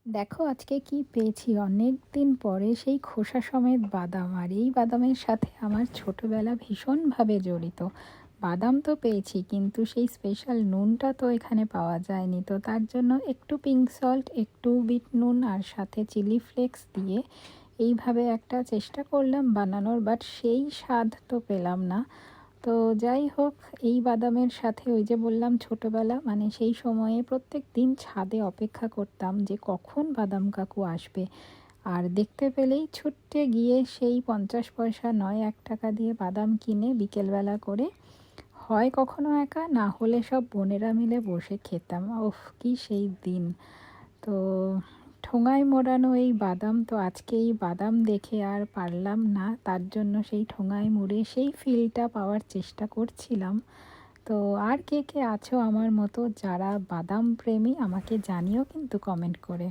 দেখো আজকে কি পেয়েছি, অনেক দিন পরে সেই খোসা সমেত বাদাম। আর এই বাদামের সাথে আমার ছোটবেলা ভীষণভাবে জড়িত। বাদাম তো পেয়েছি, কিন্তু সেই স্পেশাল নুনটা তো এখানে পাওয়া যায়নি। তো তার জন্য একটু পিঙ্ক সল্ট, একটু বিট নুন আর সাথে চিলি ফ্লেক্স দিয়ে এইভাবে একটা চেষ্টা করলাম বানানোর, বাট সেই স্বাদ তো পেলাম না। তো যাই হোক, এই বাদামের সাথে ওই যে বললাম ছোটবেলা, মানে সেই সময়ে প্রত্যেক দিন ছাদে অপেক্ষা করতাম যে কখন বাদাম কাকু আসবে। আর দেখতে পেলেই ছুটে গিয়ে সেই 50 পয়সা নয় 1 টাকা দিয়ে বাদাম কিনে বিকেলবেলা করে হয় কখনো একা, না হলে সব বোনেরা মিলে বসে খেতাম। ওফ, কি সেই দিন! তো ঠোঙায় মোড়ানো এই বাদাম, তো আজকে এই বাদাম দেখে আর পারলাম না, তার জন্য সেই ঠোঙায় মুড়ে সেই ফিলটা পাওয়ার চেষ্টা করছিলাম। তো আর কে কে আছো আমার মতো যারা বাদাম প্রেমী, আমাকে জানিও কিন্তু কমেন্ট করে।